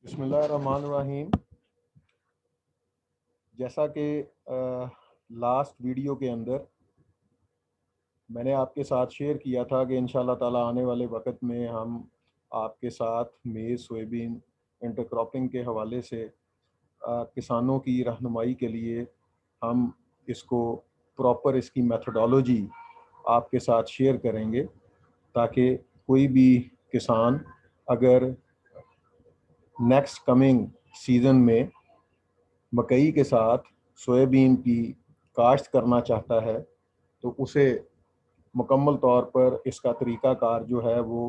बिस्मिल्लाहिर्रहमानिर्रहीम। जैसा कि लास्ट वीडियो के अंदर मैंने आपके साथ शेयर किया था कि इंशाल्लाह ताला आने वाले वक्त में हम आपके साथ मेज़ सोयाबीन इंटरक्रॉपिंग के हवाले से किसानों की रहनुमाई के लिए हम इसको प्रॉपर इसकी मेथडोलॉजी आपके साथ शेयर करेंगे, ताकि कोई भी किसान अगर नेक्स्ट कमिंग सीज़न में मकई के साथ सोयाबीन की काश्त करना चाहता है तो उसे मुकम्मल तौर पर इसका तरीक़ाकार जो है वो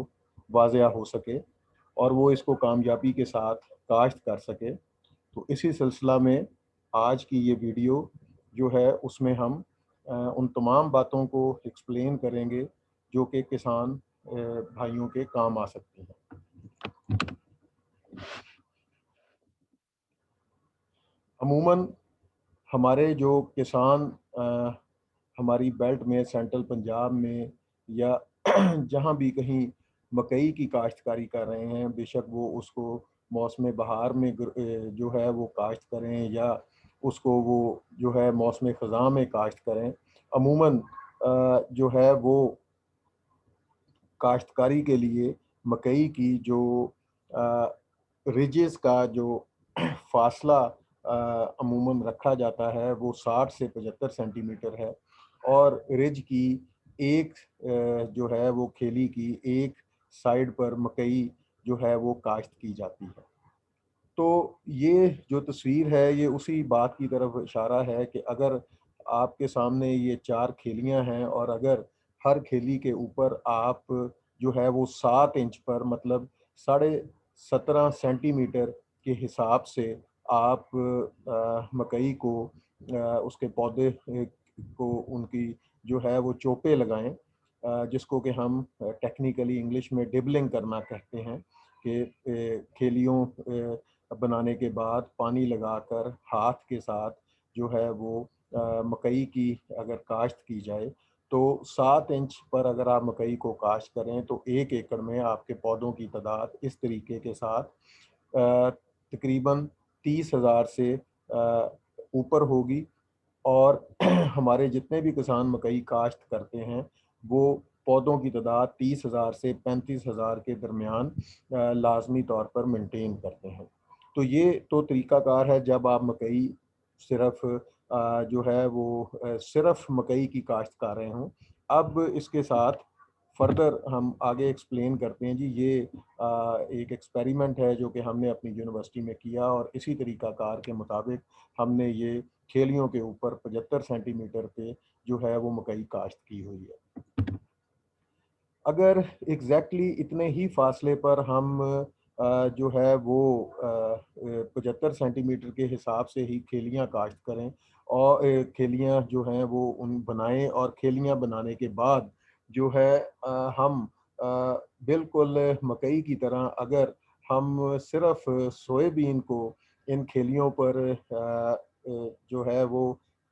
वाज़िया हो सके और वो इसको कामयाबी के साथ काश्त कर सके। तो इसी सिलसिला में आज की ये वीडियो जो है उसमें हम उन तमाम बातों को एक्सप्लेन करेंगे जो कि किसान भाइयों के काम आ सकती हैं। अमूमन हमारे जो किसान हमारी बेल्ट में, सेंट्रल पंजाब में या जहाँ भी कहीं मकई की काश्तकारी कर रहे हैं, बेशक वो उसको मौसम बहार में जो है वो काश्त करें या उसको वो जो है मौसम ख़ज़ां में काश्त करें, अमूमन जो है वो काश्तकारी के लिए मकई की जो रिजेस का जो फासला अमूमन रखा जाता है वो 60 से 75 सेंटीमीटर है और रिज की एक जो है वो खेली की एक साइड पर मकई जो है वो काश्त की जाती है। तो ये जो तस्वीर है ये उसी बात की तरफ इशारा है कि अगर आपके सामने ये 4 खेलियां हैं और अगर हर खेली के ऊपर आप जो है वो 7 इंच पर मतलब 17.5 सेंटीमीटर के हिसाब से आप मकई को उसके पौधे को उनकी जो है वो चोपे लगाएं, जिसको कि हम टेक्निकली इंग्लिश में डिबलिंग करना कहते हैं कि खेलियों बनाने के बाद पानी लगाकर हाथ के साथ जो है वो मकई की अगर काश्त की जाए तो 7 इंच पर अगर आप मकई को काश्त करें तो 1 एकड़ में आपके पौधों की तादाद इस तरीके के साथ तकरीबन 30,000 से ऊपर होगी। और हमारे जितने भी किसान मकई काश्त करते हैं वो पौधों की तादाद 30,000 से 35,000 के दरमियान लाजमी तौर पर मेंटेन करते हैं। तो ये तो तरीक़ाकार है जब आप मकई सिर्फ जो है वो सिर्फ मकई की काश्त कर रहे हों। अब इसके साथ फर्दर हम आगे एक्सप्लेन करते हैं जी। ये एक एक्सपेरिमेंट है जो कि हमने अपनी यूनिवर्सिटी में किया और इसी तरीक़ाकार के मुताबिक हमने ये खेलियों के ऊपर 75 सेंटीमीटर पे जो है वो मकई काश्त की हुई है। अगर एग्जैक्टली इतने ही फासले पर हम जो है वो 75 सेंटीमीटर के हिसाब से ही खेलियां काश्त करें और खेलियां जो हैं वो उन बनाएं और खेलियां बनाने के बाद जो है हम बिल्कुल मकई की तरह अगर हम सिर्फ सोयाबीन को इन खेलियों पर जो है वो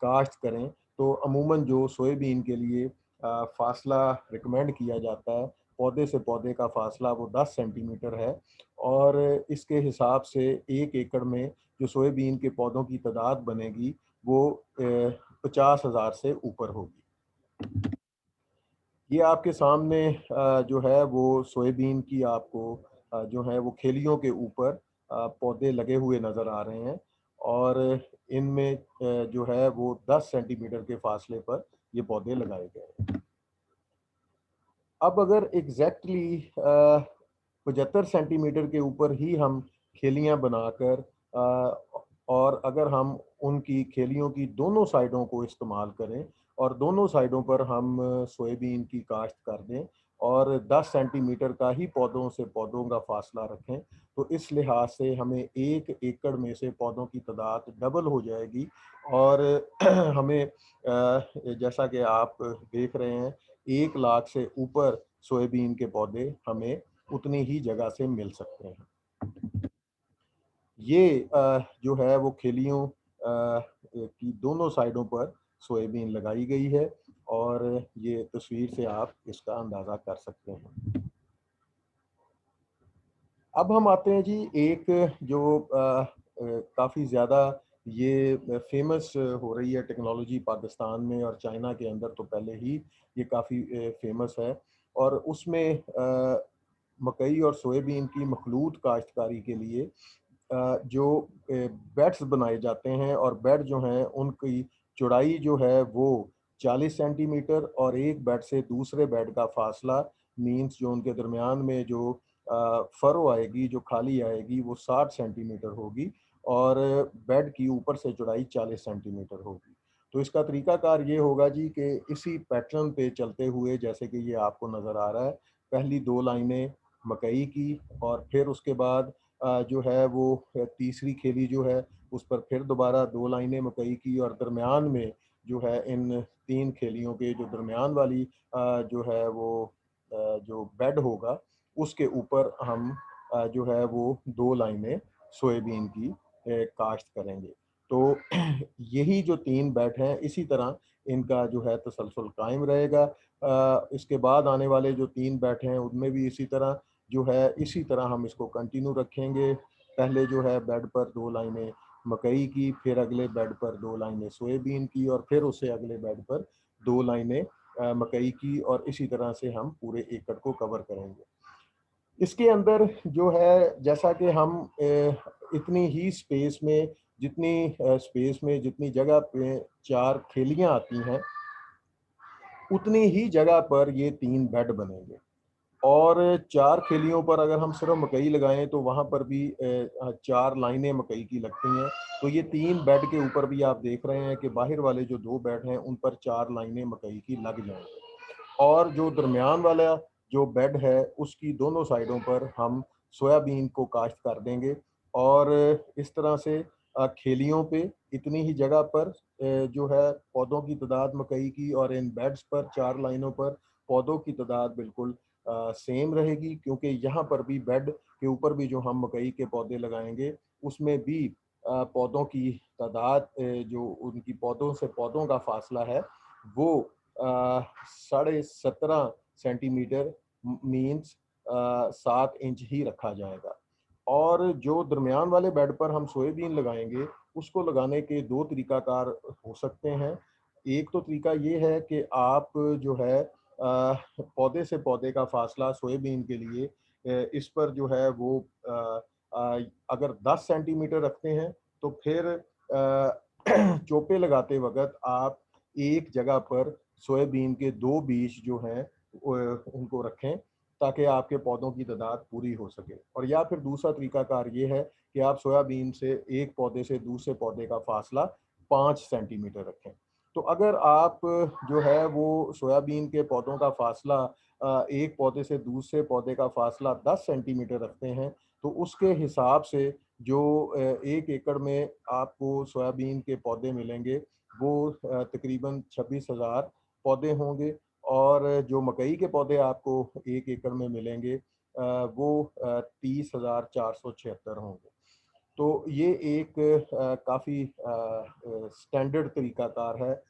काश्त करें तो अमूमन जो सोयाबीन के लिए फासला रिकमेंड किया जाता है, पौधे से पौधे का फासला वो 10 सेंटीमीटर है और इसके हिसाब से 1 एकड़ में जो सोयाबीन के पौधों की तादाद बनेगी वो 50,000 से ऊपर होगी। ये आपके सामने जो है वो सोयाबीन की आपको जो है वो खेलियों के ऊपर पौधे लगे हुए नज़र आ रहे हैं और इनमें जो है वो 10 सेंटीमीटर के फासले पर ये पौधे लगाए गए हैं। अब अगर एग्जैक्टली 75 सेंटीमीटर के ऊपर ही हम खेलियां बनाकर और अगर हम उनकी खेलियों की दोनों साइडों को इस्तेमाल करें और दोनों साइडों पर हम सोयाबीन की काश्त कर दें और 10 सेंटीमीटर का ही पौधों से पौधों का फासला रखें तो इस लिहाज से हमें 1 एकड़ में से पौधों की तादाद डबल हो जाएगी और हमें जैसा कि आप देख रहे हैं 1 लाख से ऊपर सोयाबीन के पौधे हमें उतनी ही जगह से मिल सकते हैं। ये जो है वो खेलियों की दोनों साइडों पर सोयाबीन लगाई गई है और ये तस्वीर से आप इसका अंदाज़ा कर सकते हैं। अब हम आते हैं जी एक जो काफ़ी ज़्यादा ये फेमस हो रही है टेक्नोलॉजी पाकिस्तान में और चाइना के अंदर तो पहले ही ये काफ़ी फेमस है। और उसमें मकई और सोयाबीन की मखलूत काश्तकारी के लिए जो बेड्स बनाए जाते हैं, और बेड जो हैं उनकी चौड़ाई जो है वो 40 सेंटीमीटर, और एक बेड से दूसरे बेड का फासला मीन्स जो उनके दरमियान में जो फरो आएगी, जो खाली आएगी, वो 60 सेंटीमीटर होगी, और बेड की ऊपर से चौड़ाई 40 सेंटीमीटर होगी। तो इसका तरीकाकार ये होगा जी कि इसी पैटर्न पे चलते हुए, जैसे कि ये आपको नज़र आ रहा है, पहली 2 लाइनें मकई की, और फिर उसके बाद जो है वो तीसरी खेली जो है उस पर फिर दोबारा 2 लाइनें मकई की, और दरमियान में जो है इन 3 खेलियों के जो दरमियान वाली जो है वो जो बेड होगा उसके ऊपर हम जो है वो 2 लाइनें सोयाबीन की काश्त करेंगे। तो यही जो 3 बेड हैं इसी तरह इनका जो है तसलसल कायम रहेगा। इसके बाद आने वाले जो 3 बेड हैं उनमें भी इसी तरह जो है, इसी तरह हम इसको कंटिन्यू रखेंगे। पहले जो है बेड पर 2 लाइनें मकई की, फिर अगले बेड पर 2 लाइनें सोयाबीन की, और फिर उससे अगले बेड पर 2 लाइनें मकई की, और इसी तरह से हम पूरे एकड़ को कवर करेंगे। इसके अंदर जो है, जैसा कि हम इतनी ही स्पेस में, जितनी जगह पे 4 खेलियां आती हैं, उतनी ही जगह पर ये 3 बेड बनेंगे। और 4 खेलियों पर अगर हम सिर्फ मकई लगाएं तो वहां पर भी 4 लाइनें मकई की लगती हैं। तो ये 3 बेड के ऊपर भी आप देख रहे हैं कि बाहर वाले जो 2 बेड हैं उन पर 4 लाइनें मकई की लग जाएंगी, और जो दरमियान वाला जो बेड है उसकी दोनों साइडों पर हम सोयाबीन को काश्त कर देंगे। और इस तरह से खेलियों पे इतनी ही जगह पर जो है पौधों की तादाद मकई की, और इन बेड्स पर 4 लाइनों पर पौधों की तादाद बिल्कुल सेम रहेगी, क्योंकि यहाँ पर भी बेड के ऊपर भी जो हम मकई के पौधे लगाएंगे उसमें भी पौधों की तादाद, जो उनकी पौधों से पौधों का फासला है वो 17.5 सेंटीमीटर मीन्स 7 इंच ही रखा जाएगा। और जो दरमियान वाले बेड पर हम सोयाबीन लगाएंगे उसको लगाने के 2 तरीकाकार हो सकते हैं। एक तो तरीका ये है कि आप जो है पौधे से पौधे का फासला सोयाबीन के लिए इस पर जो है वो अगर 10 सेंटीमीटर रखते हैं तो फिर चोपे लगाते वक्त आप एक जगह पर सोयाबीन के 2 बीज जो हैं उनको रखें, ताकि आपके पौधों की तादाद पूरी हो सके। और या फिर दूसरा तरीकाकार ये है कि आप सोयाबीन से एक पौधे से दूसरे पौधे का फासला 5 सेंटीमीटर रखें। तो अगर आप जो है वो सोयाबीन के पौधों का फासला एक पौधे से दूसरे पौधे का फासला 10 सेंटीमीटर रखते हैं, तो उसके हिसाब से जो 1 एकड़ में आपको सोयाबीन के पौधे मिलेंगे वो तकरीबन 26,000 पौधे होंगे, और जो मकई के पौधे आपको 1 एकड़ में मिलेंगे वो 30,476 होंगे। तो ये एक काफ़ी स्टैंडर्ड तरीकाकार है,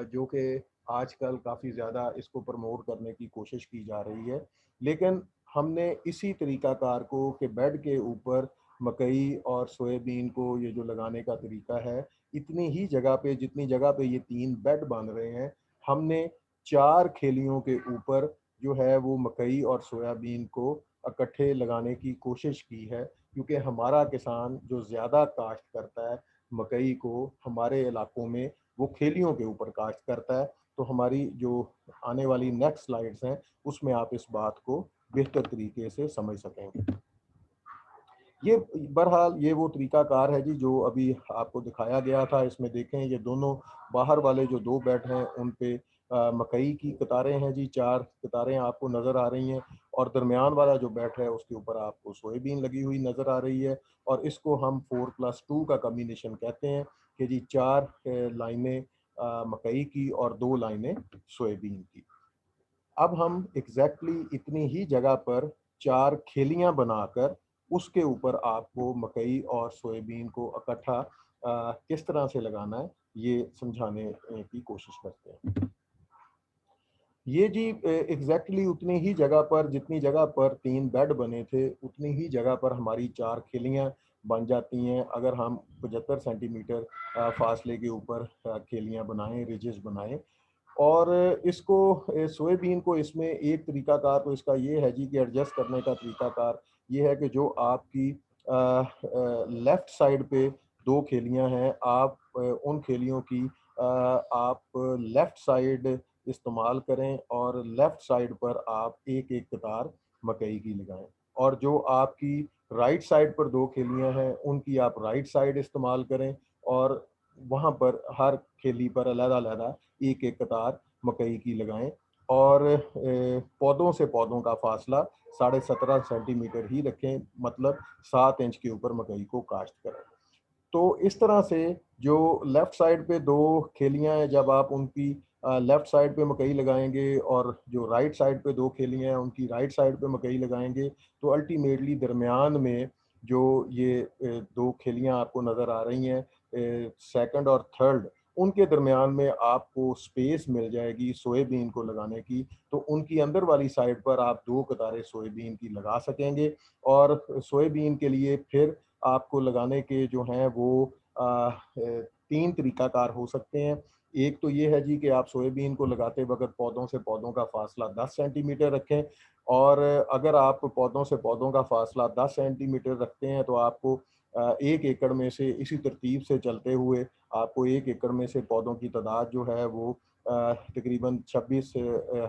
जो कि आजकल काफ़ी ज़्यादा इसको प्रमोट करने की कोशिश की जा रही है। लेकिन हमने इसी तरीकाकार को कि बेड के ऊपर मकई और सोयाबीन को ये जो लगाने का तरीका है, इतनी ही जगह पे, जितनी जगह पे ये 3 बेड बन रहे हैं, हमने 4 खेलियों के ऊपर जो है वो मकई और सोयाबीन को इकट्ठे लगाने की कोशिश की है, क्योंकि हमारा किसान जो ज़्यादा काश्त करता है मकई को हमारे इलाकों में, वो खेलियों के ऊपर काश्त करता है। तो हमारी जो आने वाली नेक्स्ट स्लाइड्स हैं उसमें आप इस बात को बेहतर तरीके से समझ सकेंगे। ये बहरहाल ये वो तरीकाकार है जी जो अभी आपको दिखाया गया था। इसमें देखें, ये दोनों बाहर वाले जो 2 बेड हैं उन पे मकई की कतारें हैं जी, 4 कतारें आपको नज़र आ रही हैं, और दरमियान वाला जो बेड है उसके ऊपर आपको सोयाबीन लगी हुई नज़र आ रही है। और इसको हम 4+2 का कॉम्बिनेशन कहते हैं कि जी 4 लाइनें मकई की और 2 लाइनें सोयाबीन की। अब हम इतनी ही जगह पर 4 खेलियां बनाकर उसके ऊपर आपको मकई और सोयाबीन को इकट्ठा किस तरह से लगाना है ये समझाने की कोशिश करते हैं। ये जी एग्जैक्टली उतनी ही जगह पर, जितनी जगह पर 3 बेड बने थे, उतनी ही जगह पर हमारी 4 खेलियां बन जाती हैं अगर हम 75 सेंटीमीटर फासले के ऊपर खेलियां बनाएं, रिजेस बनाएं। और इसको सोयाबीन को इसमें एक तरीकाकार तो इसका ये है जी कि एडजस्ट करने का तरीकाकार ये है कि जो आपकी लेफ्ट साइड पे 2 खेलियां हैं, आप उन खेलियों की आप लेफ्ट साइड इस्तेमाल करें और लेफ्ट साइड पर आप एक एक कतार मकई की लगाएं। और जो आपकी राइट साइड पर 2 खेलियां हैं, उनकी आप राइट साइड इस्तेमाल करें और वहां पर हर खेली पर अलग-अलग एक एक कतार मकई की लगाएं। और पौधों से पौधों का फासला 17.5 सेंटीमीटर ही रखें, मतलब 7 इंच के ऊपर मकई को काश्त करें। तो इस तरह से जो लेफ्ट साइड पे 2 खेलियां हैं, जब आप उनकी लेफ्ट साइड पे मकई लगाएंगे और जो राइट साइड पे 2 खेलियां हैं उनकी राइट साइड पे मकई लगाएंगे, तो अल्टीमेटली दरमियान में जो ये 2 खेलियां आपको नज़र आ रही हैं, सेकंड और थर्ड, उनके दरमियान में आपको स्पेस मिल जाएगी सोयाबीन को लगाने की। तो उनकी अंदर वाली साइड पर आप 2 कतारें सोयाबीन की लगा सकेंगे। और सोयाबीन के लिए फिर आपको लगाने के जो हैं वो 3 तरीकाकार हो सकते हैं। एक तो ये है जी कि आप सोयाबीन को लगाते वक़्त पौधों से पौधों का फासला 10 सेंटीमीटर रखें। और अगर आप पौधों से पौधों का फासला 10 सेंटीमीटर रखते हैं तो आपको 1 एकड़ में से इसी तरतीब से चलते हुए आपको 1 एकड़ में से पौधों की तादाद जो है वो तकरीबन 26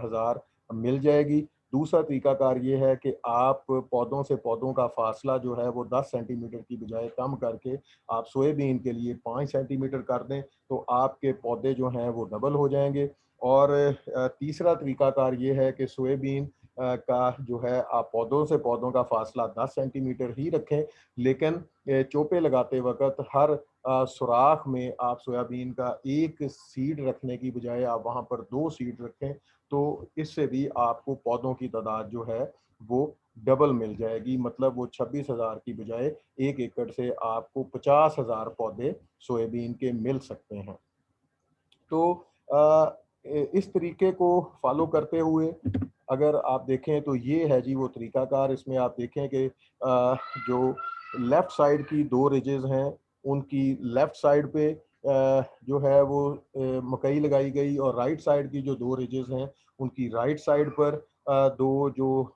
हज़ार मिल जाएगी। दूसरा तरीकाकार ये है कि आप पौधों से पौधों का फासला जो है वो 10 सेंटीमीटर की बजाय कम करके आप सोयाबीन के लिए 5 सेंटीमीटर कर दें, तो आपके पौधे जो हैं वो डबल हो जाएंगे। और तीसरा तरीकाकार ये है कि सोयाबीन का जो है आप पौधों से पौधों का फासला 10 सेंटीमीटर ही रखें, लेकिन चोपे लगाते वक्त हर सुराख में आप सोयाबीन का एक सीड रखने की बजाय आप वहाँ पर 2 सीड रखें। तो इससे भी आपको पौधों की तादाद जो है वो डबल मिल जाएगी, मतलब वो 26,000 की बजाय 1 एकड़ से आपको 50,000 पौधे सोयाबीन के मिल सकते हैं। तो इस तरीके को फॉलो करते हुए अगर आप देखें तो ये है जी वो तरीकाकार। इसमें आप देखें कि जो लेफ्ट साइड की 2 रिजेस हैं, उनकी लेफ्ट साइड पे जो है वो मकई लगाई गई, और राइट साइड की जो 2 रिजेस हैं उनकी राइट साइड पर 2 जो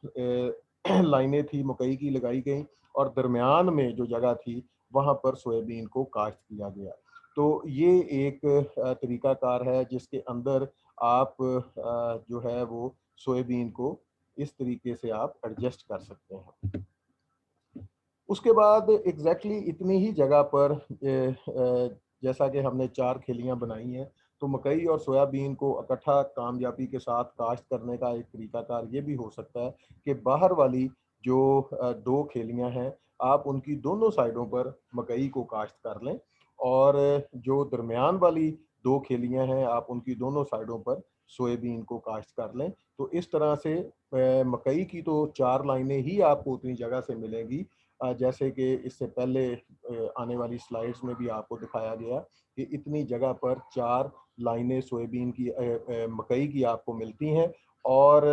लाइनें थी मकई की लगाई गई, और दरमियान में जो जगह थी वहाँ पर सोयाबीन को काश्त किया गया। तो ये एक तरीकाकार है जिसके अंदर आप जो है वो सोयाबीन को इस तरीके से आप एडजस्ट कर सकते हैं। उसके बाद एग्जैक्टली इतनी ही जगह पर जैसा कि हमने 4 खेलियां बनाई हैं, तो मकई और सोयाबीन को इकट्ठा कामयाबी के साथ काश्त करने का एक तरीकाकार ये भी हो सकता है कि बाहर वाली जो 2 खेलियां हैं, आप उनकी दोनों साइडों पर मकई को काश्त कर लें, और जो दरमियान वाली 2 खेलियां हैं आप उनकी दोनों साइडों पर सोयाबीन को काश्त कर लें। तो इस तरह से मकई की तो 4 लाइनें ही आपको उतनी जगह से मिलेंगी, जैसे कि इससे पहले आने वाली स्लाइड्स में भी आपको दिखाया गया कि इतनी जगह पर 4 लाइनें सोयाबीन की मकई की आपको मिलती हैं। और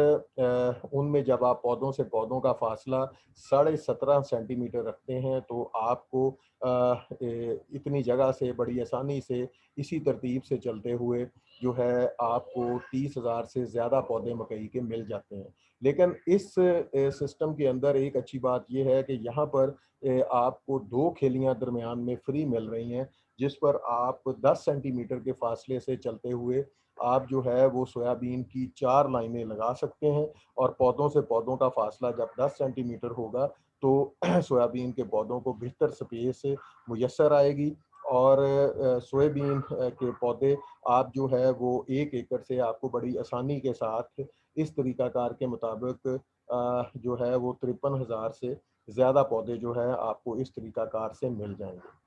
उनमें जब आप पौधों से पौधों का फासला 17.5 सेंटीमीटर रखते हैं तो आपको इतनी जगह से बड़ी आसानी से इसी तरतीब से चलते हुए जो है आपको 30,000 से ज़्यादा पौधे मकई के मिल जाते हैं। लेकिन इस सिस्टम के अंदर एक अच्छी बात यह है कि यहाँ पर आपको 2 खेलियां दरमियान में फ्री मिल रही हैं, जिस पर आप 10 सेंटीमीटर के फासले से चलते हुए आप जो है वो सोयाबीन की 4 लाइनें लगा सकते हैं। और पौधों से पौधों का फासला जब 10 सेंटीमीटर होगा तो सोयाबीन के पौधों को बेहतर स्पेस मुयस्सर आएगी। और सोयाबीन के पौधे आप जो है वो 1 एकड़ से आपको बड़ी आसानी के साथ इस तरीकाकार के मुताबिक जो है वो 53,000 से ज़्यादा पौधे जो है आपको इस तरीकाकार से मिल जाएंगे।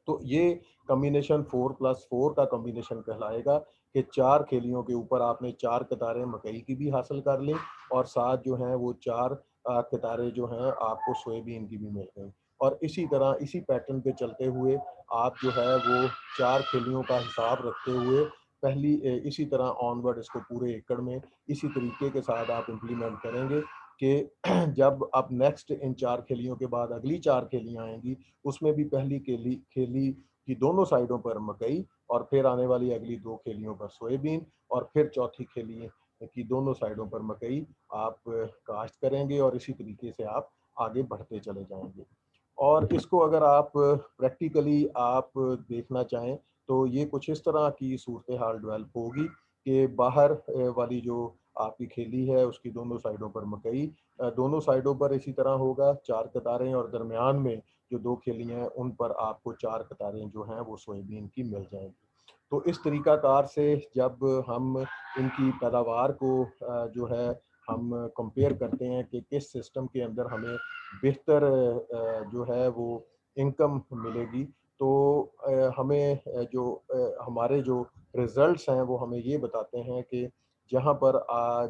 तो ये कॉम्बिनेशन 4+4 का कॉम्बिनेशन कहलाएगा कि 4 खेलियों के ऊपर आपने 4 कतारें मकई की भी हासिल कर ली, और साथ जो हैं वो 4 कतारें जो हैं आपको सोयाबीन की भी मिल गई। और इसी तरह इसी पैटर्न पे चलते हुए आप जो है वो 4 खेलियों का हिसाब रखते हुए पहली इसी तरह ऑनवर्ड इसको पूरे एकड़ में इसी तरीके के साथ आप इम्प्लीमेंट करेंगे कि जब अब नेक्स्ट इन 4 खेलियों के बाद अगली 4 खेलियां आएंगी, उसमें भी पहली खेली खेली की दोनों साइडों पर मकई, और फिर आने वाली अगली 2 खेलियों पर सोयाबीन, और फिर चौथी खेली की दोनों साइडों पर मकई आप काश्त करेंगे, और इसी तरीके से आप आगे बढ़ते चले जाएंगे। और इसको अगर आप प्रैक्टिकली आप देखना चाहें तो ये कुछ इस तरह की सूरत हाल डेवलप होगी कि बाहर वाली जो आपकी खेली है उसकी दोनों साइडों पर मकई, दोनों साइडों पर इसी तरह होगा 4 कतारें, और दरमियान में जो 2 खेलियां हैं उन पर आपको 4 कतारें जो हैं वो सोयाबीन की मिल जाएंगी। तो इस तरीकाकार से जब हम इनकी पैदावार को जो है हम कंपेयर करते हैं कि किस सिस्टम के अंदर हमें बेहतर जो है वो इनकम मिलेगी, तो हमें जो हमारे जो रिजल्ट्स हैं वो हमें ये बताते हैं कि जहाँ पर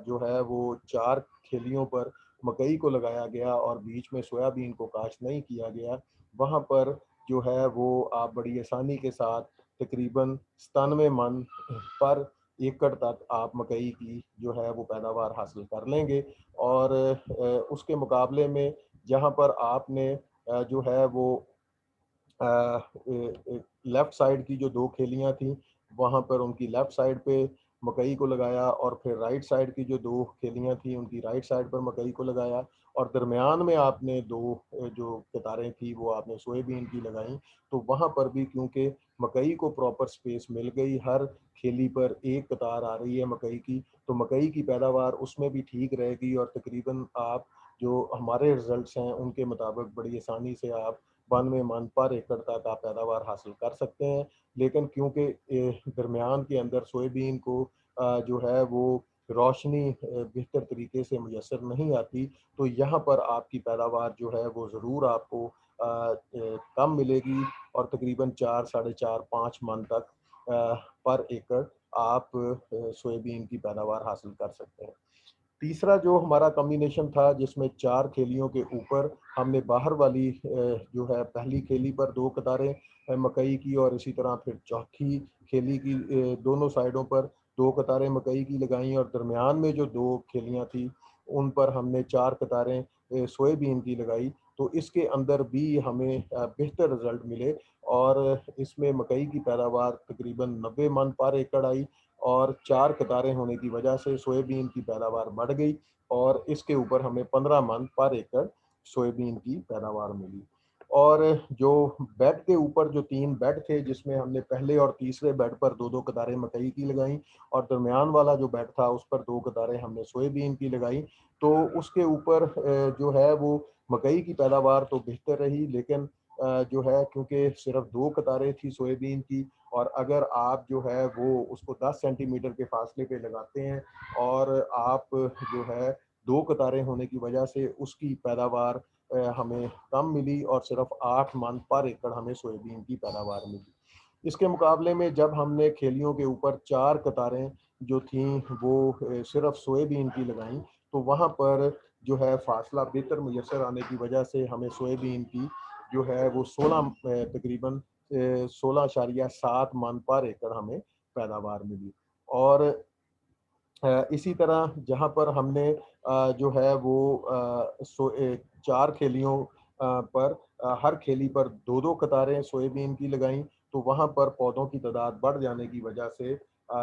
जो है वो 4 खेलियों पर मकई को लगाया गया और बीच में सोयाबीन को काश्त नहीं किया गया, वहाँ पर जो है वो आप बड़ी आसानी के साथ तकरीबन 97 मन पर एकड़ तक आप मकई की जो है वो पैदावार हासिल कर लेंगे। और उसके मुकाबले में जहाँ पर आपने जो है वो लेफ्ट साइड की जो 2 खेलियां थी वहां पर उनकी लेफ्ट साइड पे मकई को लगाया, और फिर राइट साइड की जो 2 खेलियां थी उनकी राइट साइड पर मकई को लगाया, और दरमियान में आपने 2 जो कतारें थी वो आपने सोयाबीन की लगाई। तो वहां पर भी क्योंकि मकई को प्रॉपर स्पेस मिल गई, हर खेली पर एक कतार आ रही है मकई की, तो मकई की पैदावार उसमें भी ठीक रहेगी, और तकरीबन आप जो हमारे रिजल्ट्स हैं उनके मुताबिक बड़ी आसानी से आप 92 मन पर एकड़ तक आप पैदावार हासिल कर सकते हैं। लेकिन क्योंकि दरमियान के अंदर सोयाबीन को जो है वो रोशनी बेहतर तरीके से मुयसर नहीं आती, तो यहाँ पर आपकी पैदावार जो है वो ज़रूर आपको कम मिलेगी, और तकरीबन 4, साढ़े 4, 5 मन तक पर एकड़ आप सोयाबीन की पैदावार हासिल कर सकते हैं। तीसरा जो हमारा कॉम्बिनेशन था जिसमें 4 खेलियों के ऊपर हमने बाहर वाली जो है पहली खेली पर 2 कतारें मकई की, और इसी तरह फिर चौथी खेली की दोनों साइडों पर 2 कतारें मकई की लगाई, और दरमियान में जो 2 खेलियां थी उन पर हमने 4 कतारें सोयाबीन की लगाई। तो इसके अंदर भी हमें बेहतर रिजल्ट मिले, और इसमें मकई की पैदावार तकरीबन 90 मन पर एकड़ आई, और 4 कतारें होने की वजह से सोयाबीन की पैदावार बढ़ गई, और इसके ऊपर हमें 15 मन पर एकड़ सोयाबीन की पैदावार मिली। और जो बेड के ऊपर जो 3 बेड थे जिसमें हमने पहले और तीसरे बेड पर 2-2 कतारें मकई की लगाई, और दरमियान वाला जो बेड था उस पर 2 कतारें हमने सोयाबीन की लगाई, तो उसके ऊपर जो है वो मकई की पैदावार तो बेहतर रही, लेकिन जो है क्योंकि सिर्फ 2 कतारें थी सोयाबीन की, और अगर आप जो है वो उसको 10 सेंटीमीटर के फासले पे लगाते हैं, और आप जो है 2 कतारें होने की वजह से उसकी पैदावार हमें कम मिली, और सिर्फ 8 मन पर एकड़ हमें सोयाबीन की पैदावार मिली। इसके मुकाबले में जब हमने खेलियों के ऊपर 4 कतारें जो थीं वो सिर्फ सोयाबीन की लगाई, तो वहाँ पर जो है फासला बेहतर मुयसर आने की वजह से हमें सोयाबीन की जो है वो 16 तकरीबन 16.7 मन पर एकड़ हमें पैदावार मिली। और इसी तरह जहाँ पर हमने जो है वो 4 खेलियों पर हर खेली पर 2-2 कतारें सोयाबीन की लगाई, तो वहाँ पर पौधों की तादाद बढ़ जाने की वजह से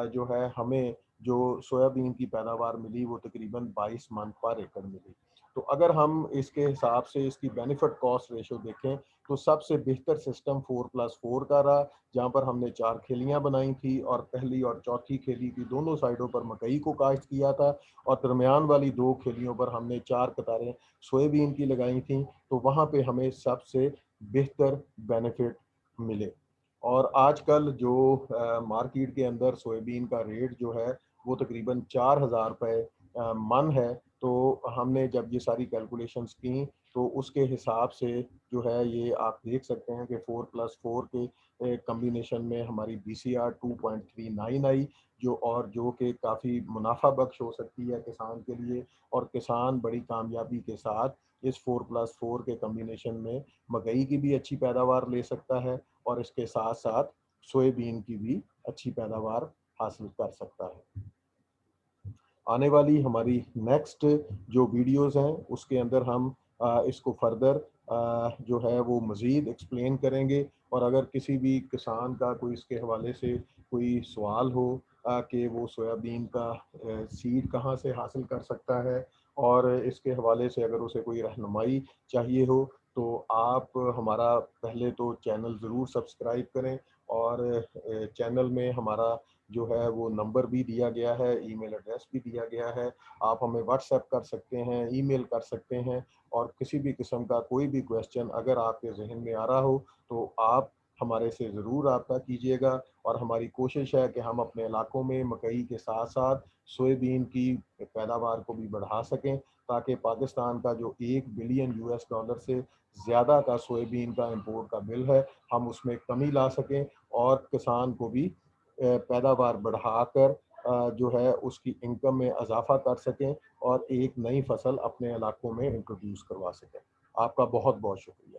जो है हमें जो सोयाबीन की पैदावार मिली वो तकरीबन 22 मन पर एकड़ मिली। तो अगर हम इसके हिसाब से इसकी बेनिफिट कॉस्ट रेशो देखें तो सबसे बेहतर सिस्टम 4+4 का रहा, जहाँ पर हमने 4 खेलियां बनाई थी, और पहली और चौथी खेली की दोनों साइडों पर मकई को काश्त किया था, और दरमियान वाली 2 खेलियों पर हमने 4 कतारें सोयाबीन की लगाई थी, तो वहाँ पे हमें सबसे बेहतर बेनिफिट मिले। और आजकल जो मार्केट के अंदर सोयाबीन का रेट जो है वो तकरीबन 4,000 रुपये मन है। तो हमने जब ये सारी कैलकुलेशंस की तो उसके हिसाब से जो है ये आप देख सकते हैं कि 4+4 के कम्बिनेशन में हमारी BCR 2.39 आई, जो कि काफ़ी मुनाफा बख्श हो सकती है किसान के लिए, और किसान बड़ी कामयाबी के साथ इस 4+4 के कम्बिनेशन में मकई की भी अच्छी पैदावार ले सकता है, और इसके साथ साथ सोयाबीन की भी अच्छी पैदावार हासिल कर सकता है। आने वाली हमारी नेक्स्ट जो वीडियोस हैं उसके अंदर हम इसको फर्दर जो है वो मज़ीद एक्सप्लेन करेंगे, और अगर किसी भी किसान का कोई इसके हवाले से कोई सवाल हो कि वो सोयाबीन का सीड कहाँ से हासिल कर सकता है, और इसके हवाले से अगर उसे कोई रहनुमाई चाहिए हो, तो आप हमारा पहले तो चैनल ज़रूर सब्सक्राइब करें, और चैनल में हमारा जो है वो नंबर भी दिया गया है, ईमेल एड्रेस भी दिया गया है। आप हमें व्हाट्सएप कर सकते हैं, ईमेल कर सकते हैं, और किसी भी किस्म का कोई भी क्वेश्चन अगर आपके जहन में आ रहा हो तो आप हमारे से ज़रूर रब्ता कीजिएगा। और हमारी कोशिश है कि हम अपने इलाकों में मकई के साथ साथ सोयाबीन की पैदावार को भी बढ़ा सकें, ताकि पाकिस्तान का जो 1 बिलियन US डॉलर से ज़्यादा का सोयाबीन का इंपोर्ट का बिल है, हम उसमें कमी ला सकें, और किसान को भी पैदावार बढ़ाकर जो है उसकी इनकम में इजाफा कर सकें, और एक नई फसल अपने इलाकों में इंट्रोड्यूस करवा सकें। आपका बहुत बहुत शुक्रिया।